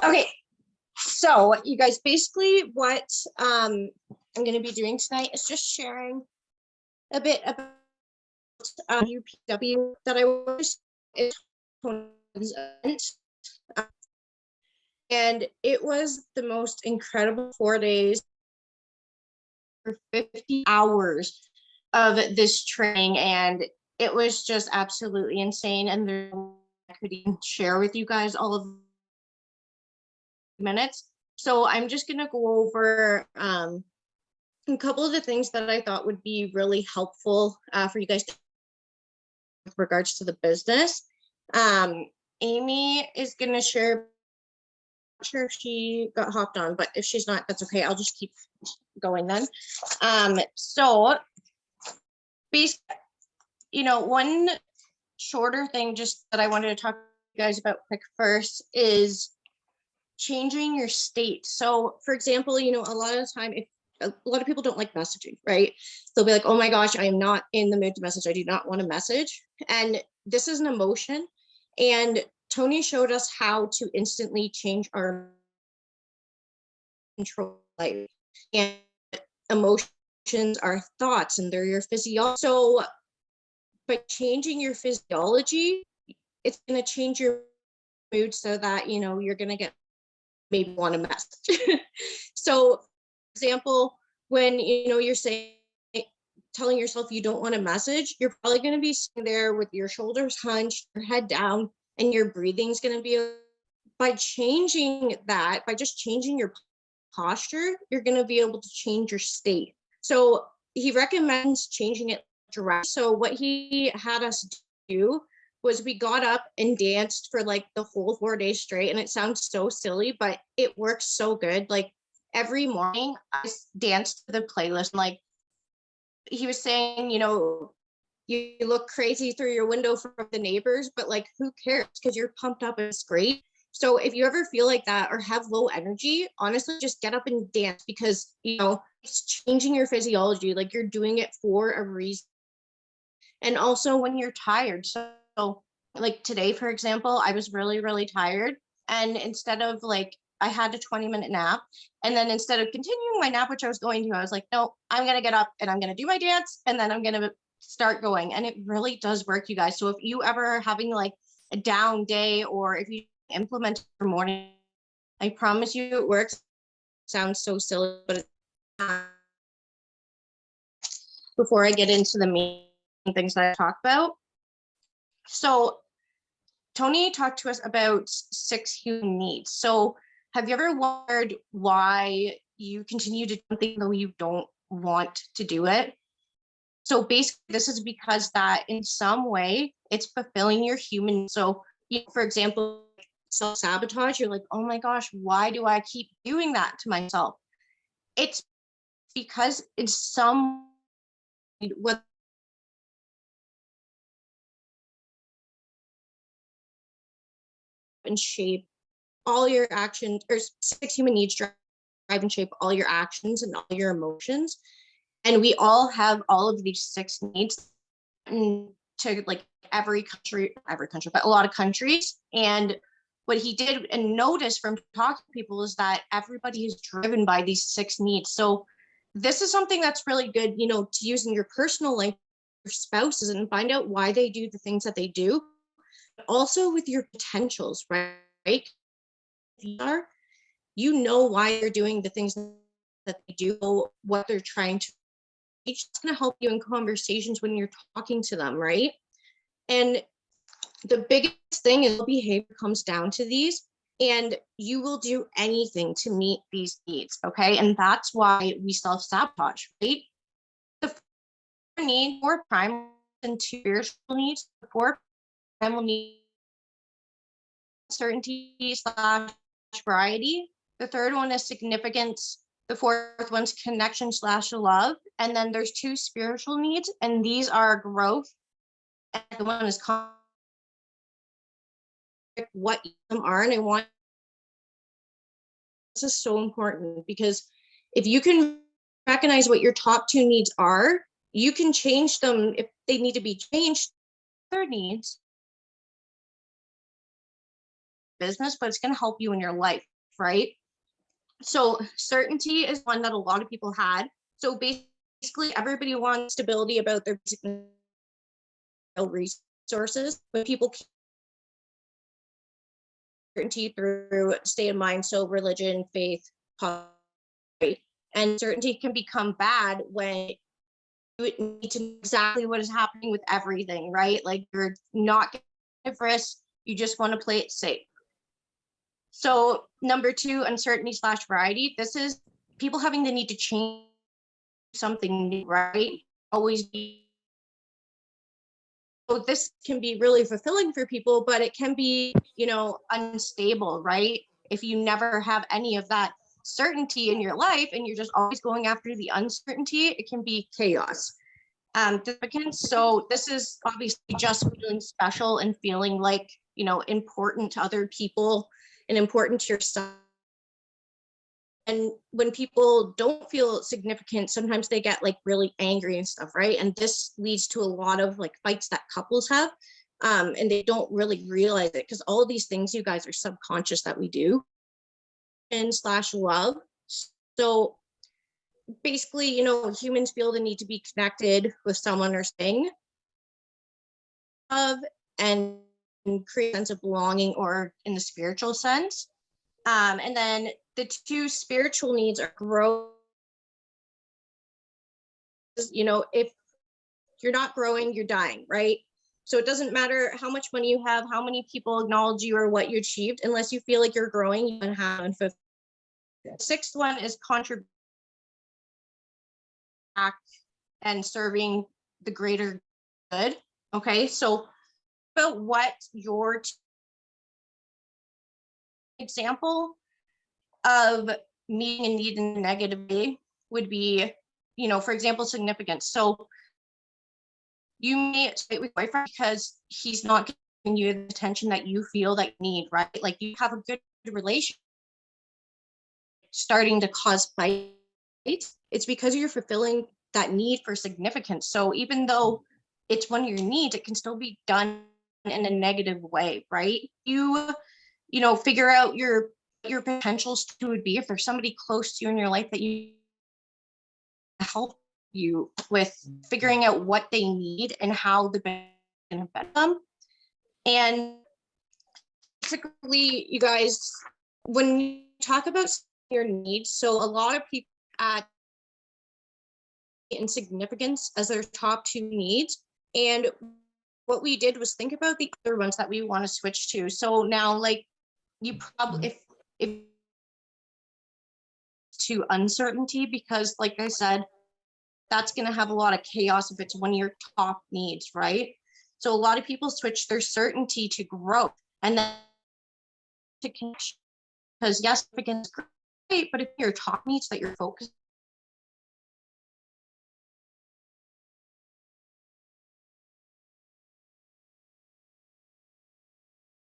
Okay, so you guys, basically what I'm going to be doing tonight is just sharing a bit about UPW that I was in, and it was the most incredible 4 days for 50 hours of this training, and it was just absolutely insane. And I could even share with you guys all of minutes. So I'm just going to go over a couple of the things that I thought would be really helpful for you guys with regards to the business. Amy is going to share. I'm not sure if she got hopped on, but if she's not, that's okay. I'll just keep going then. So basically, one shorter thing just that I wanted to talk to you guys about quick first is changing your state. So for example, a lot of the time, if a lot of people don't like messaging, right? They'll be like, oh my gosh, I am not in the mood to message. I do not want to message. And this is an emotion. And Tony showed us how to instantly change our control life. And emotions are thoughts and they're your physiology. So by changing your physiology, it's going to change your mood so that, you're going to get maybe want to message. So, for example, when you're telling yourself you don't want to message, you're probably going to be sitting there with your shoulders hunched, your head down, and your breathing's going to be. By changing that, by just changing your posture, you're going to be able to change your state. So he recommends changing it direct. So what he had us do was we got up and danced for like the whole 4 days straight. And it sounds so silly, but it works so good. Like every morning I danced to the playlist. Like he was saying, you look crazy through your window from the neighbors, but like who cares? Because you're pumped up and it's great. So if you ever feel like that or have low energy, honestly, just get up and dance because, it's changing your physiology. Like you're doing it for a reason. And also when you're tired. So like today, for example, I was really, really tired. And instead of like, I had a 20-minute nap. And then instead of continuing my nap, which I was going to, I was like, no, I'm going to get up and I'm going to do my dance. And then I'm going to start going. And it really does work, you guys. So if you ever are having like a down day or if you implement your morning, I promise you it works. It sounds so silly, but before I get into the main things that I talk about. So Tony talked to us about 6 human needs. So have you ever wondered why you continue to do something though you don't want to do it? So basically, this is because that in some way it's fulfilling your human. So, for example, self-sabotage, you're like, oh my gosh, why do I keep doing that to myself? It's because in some what and shape all your actions, or 6 human needs drive and shape all your actions and all your emotions. And we all have all of these 6 needs to like every country, but a lot of countries. And what he did and noticed from talking to people is that everybody is driven by these 6 needs. So this is something that's really good, to use in your personal life, your spouses, and find out why they do the things that they do. But also with your potentials, right? If you are, why they're doing the things that they do, what they're trying to reach. It's going to help you in conversations when you're talking to them, right? And the biggest thing is behavior comes down to these, and you will do anything to meet these needs, okay? And that's why we self-sabotage, right? The 4 needs, 4 primary and 2 spiritual needs. The 4 primal needs, certainty / variety. The 3rd one is significance. The 4th one's connection / love. And then there's 2 spiritual needs, and these are growth. And the one is what them are. And I want this is so important because if you can recognize what your top 2 needs are, you can change them if they need to be changed. Their needs business, but it's going to help you in your life, right? So certainty is one that a lot of people had. So basically everybody wants stability about their resources, but people can't certainty through state of mind. So religion, faith, and certainty can become bad when you need to know exactly what is happening with everything, right? Like you're not getting risk, you just want to play it safe. So number two, uncertainty / variety. This is people having the need to change something new, right? Always be. So this can be really fulfilling for people, but it can be, unstable, right? If you never have any of that certainty in your life and you're just always going after the uncertainty, it can be chaos. So this is obviously just feeling special and feeling like, important to other people and important to yourself. And when people don't feel significant, sometimes they get like really angry and stuff, right? And this leads to a lot of like fights that couples have. And they don't really realize it because all of these things, you guys, are subconscious that we do. And / love. So basically, humans feel the need to be connected with someone or thing of and create a sense of belonging or in the spiritual sense. And then the two spiritual needs are growth. If you're not growing, you're dying, right? So it doesn't matter how much money you have, how many people acknowledge you or what you achieved, unless you feel like you're growing, you can have. And the sixth one is contributing and serving the greater good. Okay, so about what your example of meeting a need in a negative way would be, for example, significance. So you may fight with your boyfriend because he's not giving you the attention that you feel that you need, right? Like you have a good relationship starting to cause fights. It's because you're fulfilling that need for significance. So even though it's one of your needs, it can still be done in a negative way, right? You figure out your potentials to would be if there's somebody close to you in your life that you help you with figuring out what they need and how the benefit them. And basically, you guys, when you talk about your needs, so a lot of people at insignificance as their top two needs. And what we did was think about the other ones that we want to switch to. So now, like, you probably, if to uncertainty, because like I said, that's going to have a lot of chaos if it's one of your top needs, right? So a lot of people switch their certainty to growth and then to connection. Because yes, significance is great, but if your top needs that you're focused,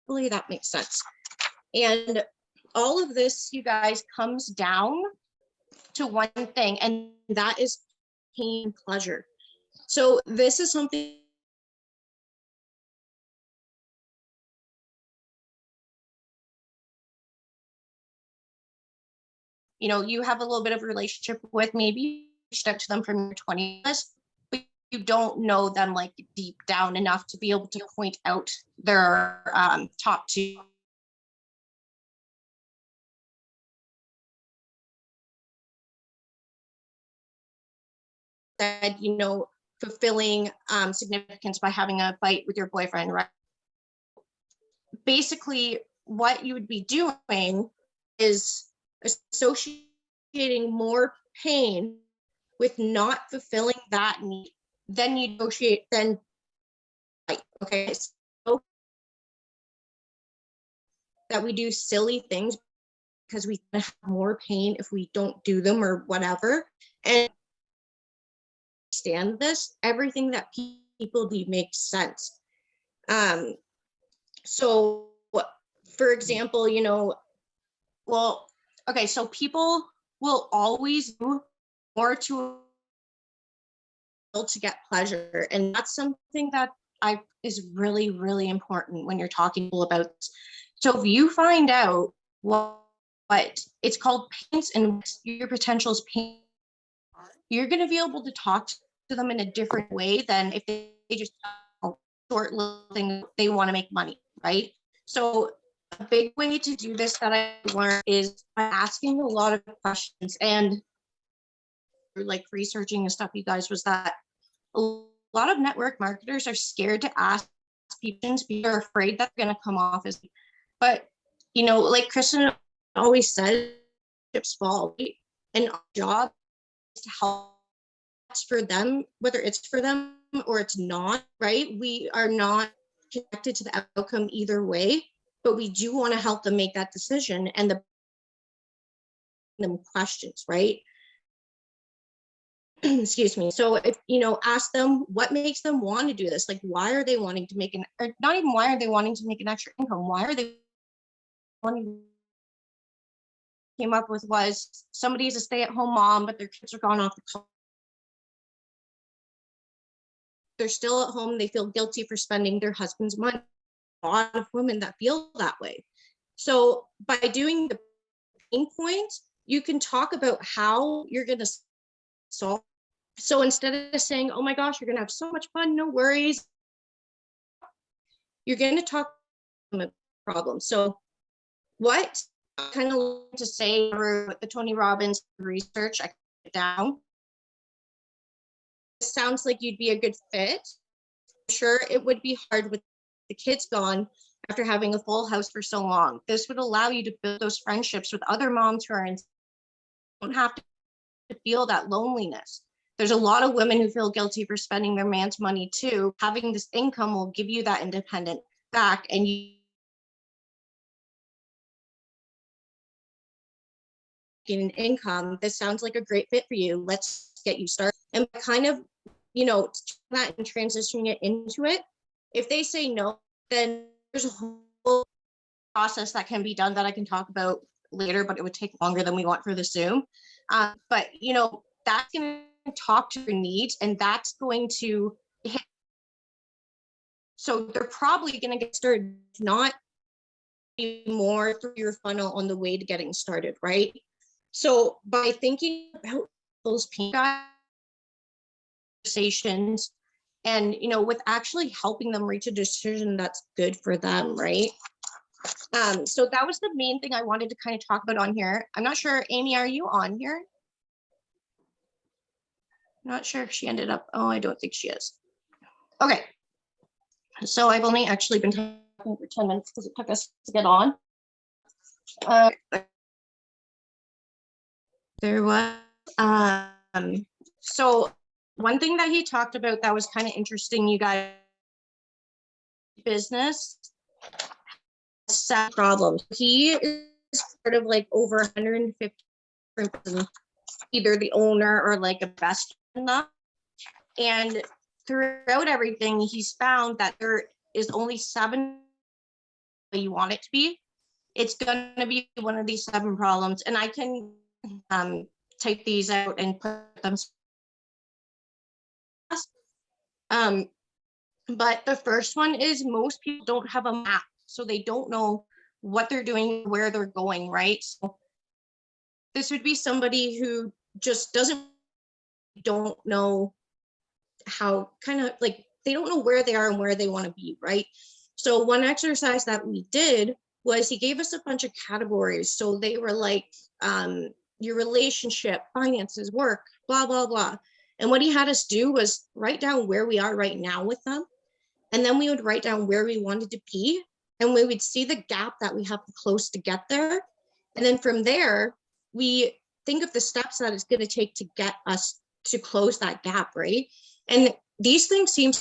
hopefully that makes sense. And all of this, you guys, comes down to one thing, and that is pain and pleasure. So this is something you have a little bit of a relationship with, maybe you reached out to them from your 20s, but you don't know them like deep down enough to be able to point out their top two. That fulfilling significance by having a fight with your boyfriend, right? Basically, what you would be doing is associating more pain with not fulfilling that need. Then you negotiate, then fight. Okay, so that we do silly things because we have more pain if we don't do them or whatever. And understand this, everything that people do makes sense. So for example, okay, so people will always do more to get pleasure, and that's something that is really, really important when you're talking about. So if you find out what it's called paints and your potential is pain, you're going to be able to talk to them in a different way than if they just short little thing they want to make money, right? So a big way to do this that I learned is by asking a lot of questions and like researching and stuff, you guys, was that a lot of network marketers are scared to ask people because they're afraid that they're going to come off as, but you know, like Kristen always said, chips fall, right? And our job is to help for them, whether it's for them or it's not, right? We are not connected to the outcome either way, but we do want to help them make that decision and them questions, right? Excuse me. So if you know, ask them what makes them want to do this. Like, why are they wanting to make or not even why are they wanting to make an extra income? Why are they wanting? Came up with was somebody's a stay-at-home mom, but their kids are gone off the college. They're still at home. They feel guilty for spending their husband's money. A lot of women that feel that way. So by doing the pain points, you can talk about how you're going to solve. So instead of saying, oh my gosh, you're going to have so much fun, no worries, you're going to talk about problems. So what I kind of like to say for the Tony Robbins research, I put it down. It sounds like you'd be a good fit. I'm sure it would be hard with the kids gone after having a full house for so long. This would allow you to build those friendships with other moms who are in, don't have to feel that loneliness. There's a lot of women who feel guilty for spending their man's money too. Having this income will give you that independent back, and you get an income. This sounds like a great fit for you. Let's get you started. And kind of, you know, that and transitioning it into it. If they say no, then there's a whole process that can be done that I can talk about later, but it would take longer than we want for the Zoom. But you know, that's going to talk to your needs, and that's going to hit. So they're probably going to get started, not more through your funnel on the way to getting started, right? So by thinking about those conversations, and you know, with actually helping them reach a decision that's good for them, right? So that was the main thing I wanted to kind of talk about on here. I'm not sure, Amy, are you on here? I'm not sure if she ended up. Oh, I don't think she is. Okay. So I've only actually been talking for 10 minutes because it took us to get on. There was, so one thing that he talked about that was kind of interesting, you guys, business problems. He is part of like over 150 different, either the owner or like a best enough. And throughout everything, he's found that there is only 7 you want it to be. It's going to be one of these 7 problems. And I can type these out and put them. But the first one is most people don't have a map. So they don't know what they're doing, where they're going, right? So this would be somebody who just don't know how, kind of like, they don't know where they are and where they want to be, right? So one exercise that we did was he gave us a bunch of categories. So they were like your relationship, finances, work, blah, blah, blah. And what he had us do was write down where we are right now with them. And then we would write down where we wanted to be. And we would see the gap that we have to close to get there. And then from there, we think of the steps that it's going to take to get us to close that gap, right? And these things seem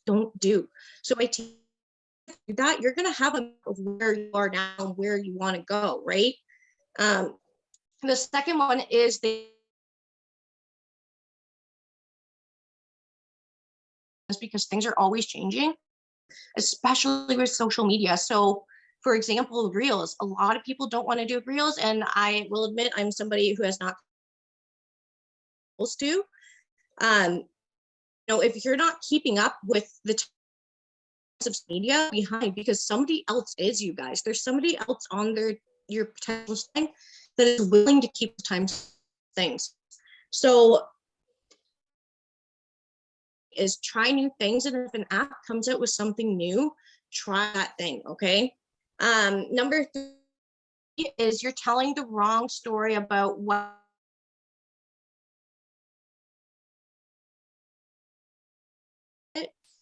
don't do. So I teach that you're going to have a of where you are now and where you want to go, right? The second one is because things are always changing, especially with social media. So for example, reels, a lot of people don't want to do reels. And I will admit, I'm somebody who has not supposed to. You know, if you're not keeping up with the media behind, because somebody else is, you guys. There's somebody else on your potential listing that is willing to keep the time things. So is try new things, and if an app comes out with something new, try that thing. Okay. Number 3 is you're telling the wrong story about what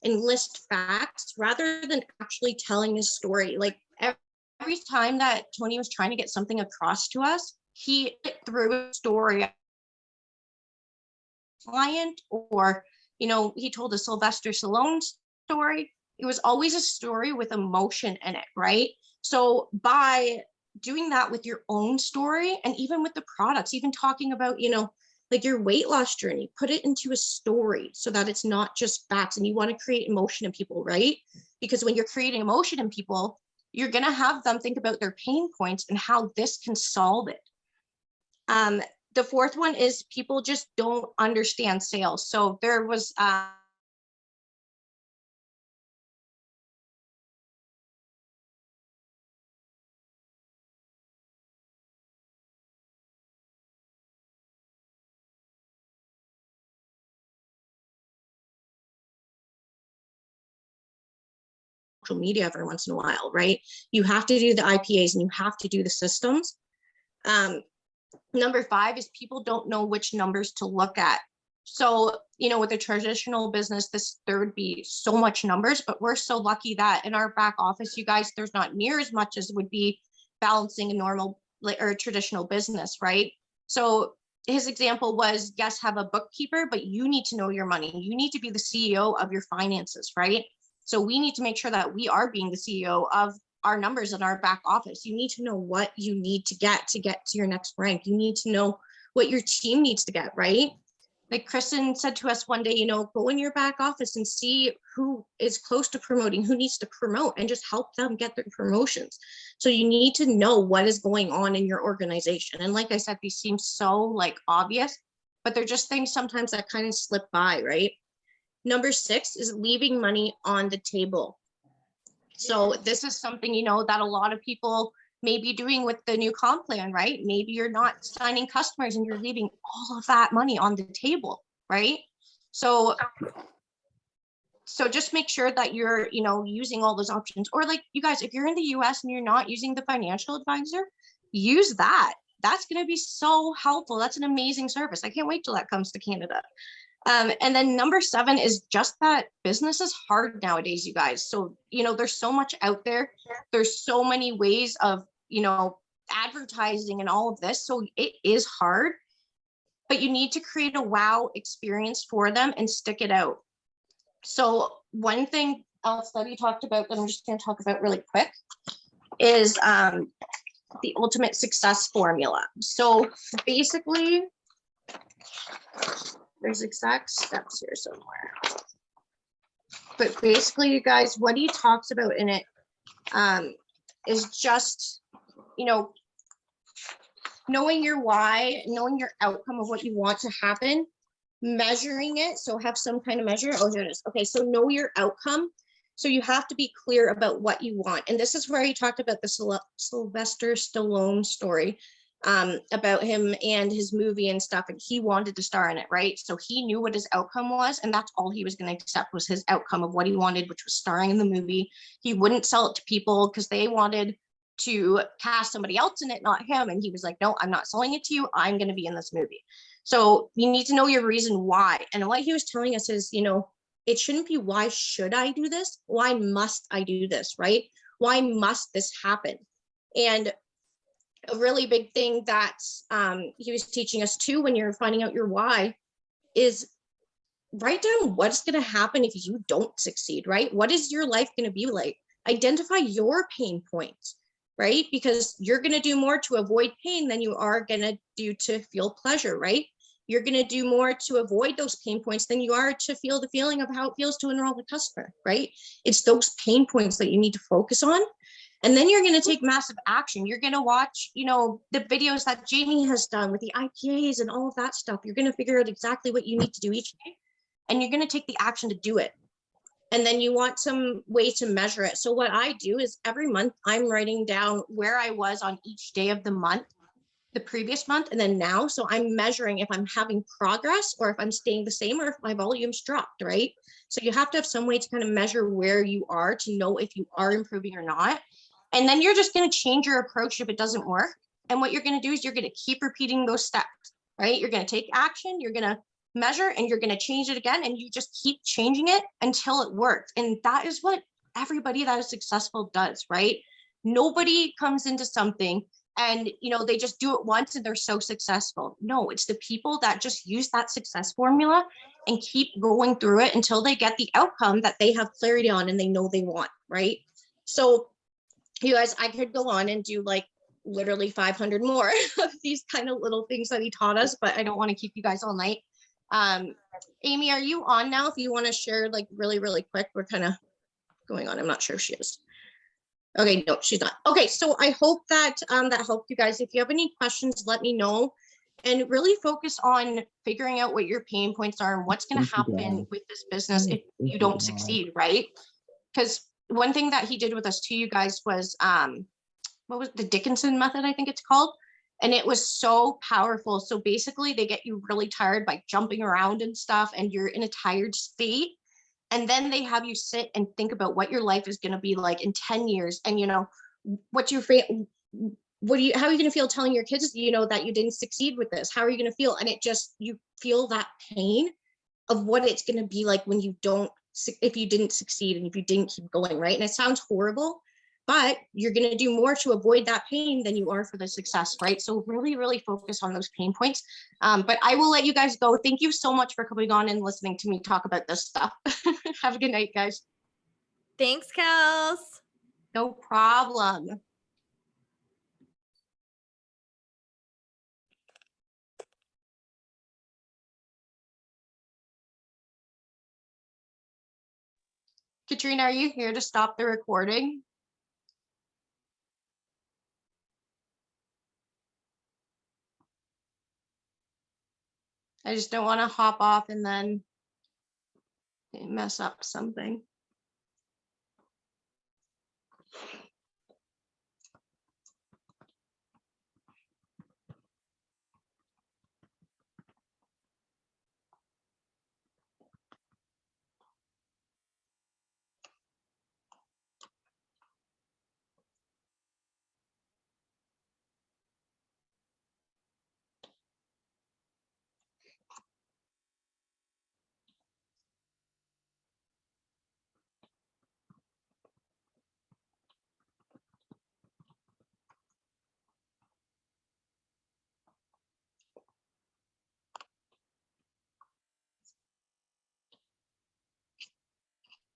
and list facts rather than actually telling a story. Like every time that Tony was trying to get something across to us, he threw a story client, or he told a Sylvester Stallone story. It was always a story with emotion in it, right? So by doing that with your own story, and even with the products, even talking about like your weight loss journey, put it into a story so that it's not just facts. And you want to create emotion in people, right? Because when you're creating emotion in people, you're going to have them think about their pain points and how this can solve it. The 4th one is people just don't understand sales. So there was social media every once in a while, right? You have to do the IPAs and you have to do the systems. Number 5 is people don't know which numbers to look at. So, with a traditional business, there would be so much numbers, but we're so lucky that in our back office, you guys, there's not near as much as would be balancing a normal or a traditional business, right? So his example was, yes, have a bookkeeper, but you need to know your money. You need to be the CEO of your finances, right? So we need to make sure that we are being the CEO of our numbers in our back office. You need to know what you need to get to your next rank. You need to know what your team needs to get, right? Like Kristen said to us one day, go in your back office and see who is close to promoting, who needs to promote, and just help them get their promotions. So you need to know what is going on in your organization. And like I said, these seem so like obvious, but they're just things sometimes that kind of slip by, right? Number 6 is leaving money on the table. So this is something, that a lot of people may be doing with the new comp plan, right? Maybe you're not signing customers and you're leaving all of that money on the table, right? So just make sure that you're, using all those options. Or like you guys, if you're in the US and you're not using the financial advisor, use that. That's going to be so helpful. That's an amazing service. I can't wait till that comes to Canada. And then number 7 is just that business is hard nowadays, you guys. So, there's so much out there. There's so many ways of, advertising and all of this. So it is hard, but you need to create a wow experience for them and stick it out. So one thing else that we talked about that I'm just going to talk about really quick is the ultimate success formula. So basically, there's exact steps here somewhere. But basically, you guys, what he talks about in it is just, knowing your why, knowing your outcome of what you want to happen, measuring it. So have some kind of measure. Oh, here it is. Okay, so know your outcome. So you have to be clear about what you want. And this is where he talked about the Sylvester Stallone story. About him and his movie and stuff, and he wanted to star in it, right? So he knew what his outcome was, and that's all he was going to accept was his outcome of what he wanted, which was starring in the movie. He wouldn't sell it to people because they wanted to cast somebody else in it, not him. And he was like, no, I'm not selling it to you. I'm going to be in this movie. So you need to know your reason why. And what he was telling us is, it shouldn't be why should I do this? Why must I do this, right? Why must this happen? And a really big thing that he was teaching us too, when you're finding out your why, is write down what's going to happen if you don't succeed, right? What is your life going to be like? Identify your pain points, right? Because you're going to do more to avoid pain than you are going to do to feel pleasure, right? You're going to do more to avoid those pain points than you are to feel the feeling of how it feels to enroll a customer, right? It's those pain points that you need to focus on. And then you're going to take massive action. You're going to watch, the videos that Jamie has done with the IPAs and all of that stuff. You're going to figure out exactly what you need to do each day, and you're going to take the action to do it. And then you want some way to measure it. So what I do is every month I'm writing down where I was on each day of the month, the previous month, and then now. So I'm measuring if I'm having progress or if I'm staying the same or if my volume's dropped, right? So you have to have some way to kind of measure where you are to know if you are improving or not. And then you're just going to change your approach if it doesn't work. And what you're going to do is you're going to keep repeating those steps, right? You're going to take action, you're going to measure, and you're going to change it again. And you just keep changing it until it works. And that is what everybody that is successful does, right? Nobody comes into something and they just do it once and they're so successful. No, it's the people that just use that success formula and keep going through it until they get the outcome that they have clarity on and they know they want, right? So you guys, I could go on and do like literally 500 more of these kind of little things that he taught us, but I don't want to keep you guys all night. Amy, are you on now? If you want to share like really, really quick, we're kind of going on. I'm not sure if she is. Okay, no, she's not. Okay, so I hope that that helped you guys. If you have any questions, let me know. And really focus on figuring out what your pain points are and what's going to happen with this business if you don't succeed, right? Because one thing that he did with us too, you guys, was what was the Dickinson method, I think it's called. And it was so powerful. So basically they get you really tired by jumping around and stuff, and you're in a tired state. And then they have you sit and think about what your life is going to be like in 10 years. And, what your how are you going to feel telling your kids, that you didn't succeed with this? How are you going to feel? And you feel that pain of what it's going to be like when if you didn't succeed and if you didn't keep going, right? And it sounds horrible, but you're going to do more to avoid that pain than you are for the success, right? So really, really focus on those pain points. But I will let you guys go. Thank you so much for coming on and listening to me talk about this stuff. Have a good night, guys. Thanks, Kels. No problem. Katrina, are you here to stop the recording? I just don't want to hop off and then mess up something.